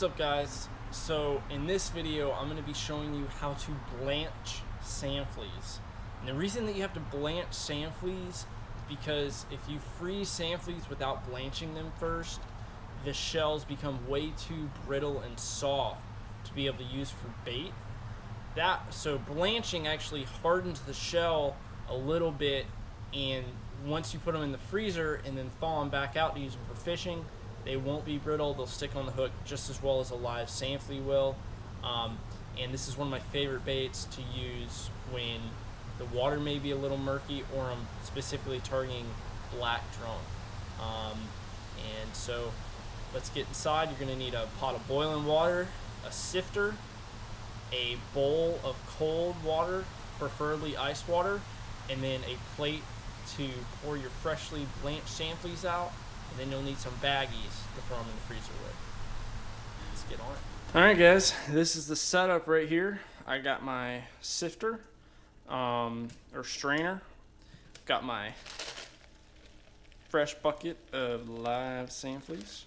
What's up, guys? So in this video I'm going to be showing you how to blanch sand fleas. And the reason that you have to blanch sand fleas is because if you freeze sand fleas without blanching them first, the shells become way too brittle and soft to be able to use for bait. So blanching actually hardens the shell a little bit, and once you put them in the freezer and then thaw them back out to use them for fishing, they won't be brittle. They'll stick on the hook just as well as a live sand flea will. And this is one of my favorite baits to use when the water may be a little murky or I'm specifically targeting black drone. And so let's get inside. You're going to need a pot of boiling water, a sifter, a bowl of cold water, preferably ice water, and then a plate to pour your freshly blanched sand fleas out. And then you'll need some baggies to throw them in the freezer with. Let's get on it. Alright guys, this is the setup right here. I got my sifter, or strainer. Got my fresh bucket of live sand fleas,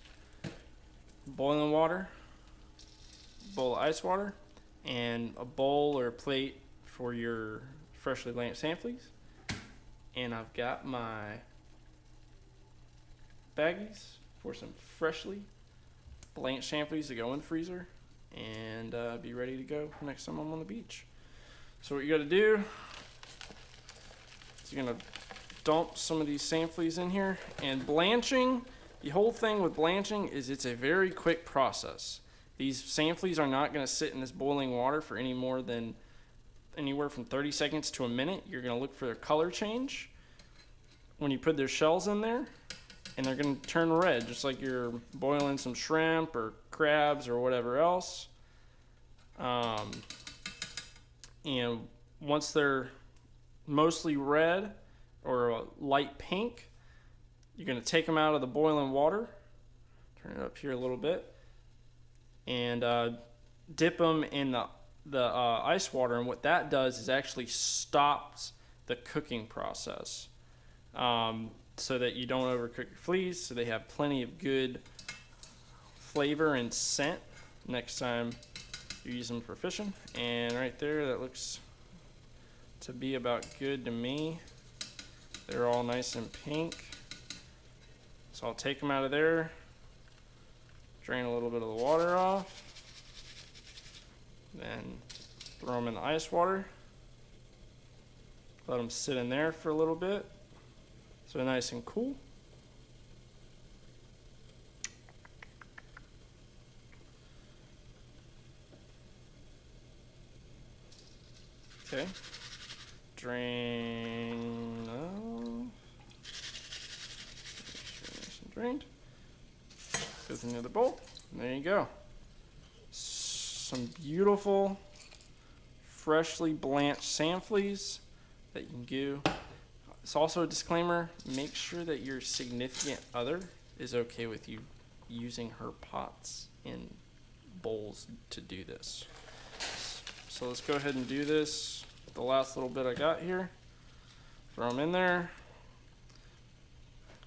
boiling water, bowl of ice water, and a bowl or a plate for your freshly blanched sand fleas. And I've got my baggies for some freshly blanched sand fleas to go in the freezer and be ready to go next time I'm on the beach. So what you got to do is you're going to dump some of these sand fleas in here. And blanching, the whole thing with blanching is it's a very quick process. These sand fleas are not going to sit in this boiling water for any more than anywhere from 30 seconds to a minute. You're going to look for their color change when you put their shells in there, and they're going to turn red, just like you're boiling some shrimp or crabs or whatever else. And once they're mostly red or a light pink, you're going to take them out of the boiling water, turn it up here a little bit, and dip them in the ice water. And what that does is actually stops the cooking process. So that you don't overcook your fleas, so they have plenty of good flavor and scent next time you use them for fishing. And right there, that looks to be about good to me. They're all nice and pink. So I'll take them out of there, drain a little bit of the water off, then throw them in the ice water, let them sit in there for a little bit. So nice and cool. Okay. Drain off. Make sure nice and drained. Goes into the bowl. And there you go. Some beautiful, freshly blanched sand fleas that you can do. It's also a disclaimer, make sure that your significant other is okay with you using her pots and bowls to do this. So let's go ahead and do this. The last little bit I got here, throw them in there.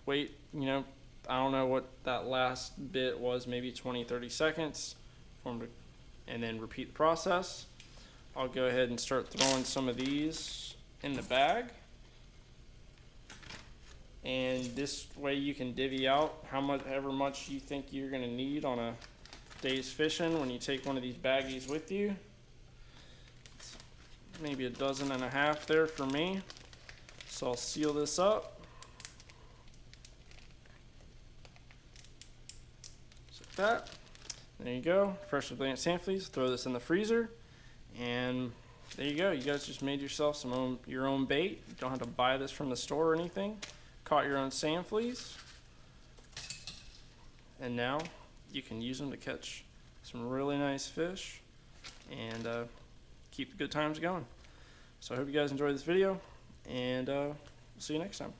Wait, I don't know what that last bit was, maybe 20-30 seconds, and then repeat the process. I'll go ahead and start throwing some of these in the bag. And this way you can divvy out however much you think you're going to need on a day's fishing when you take one of these baggies with you. Maybe a dozen and a half there for me. So I'll seal this up. Just like that. There you go. Freshly blanched sand fleas. Throw this in the freezer. And there you go. You guys just made yourself your own bait. You don't have to buy this from the store or anything. Caught your own sand fleas, and now you can use them to catch some really nice fish and keep the good times going. So I hope you guys enjoyed this video, and see you next time.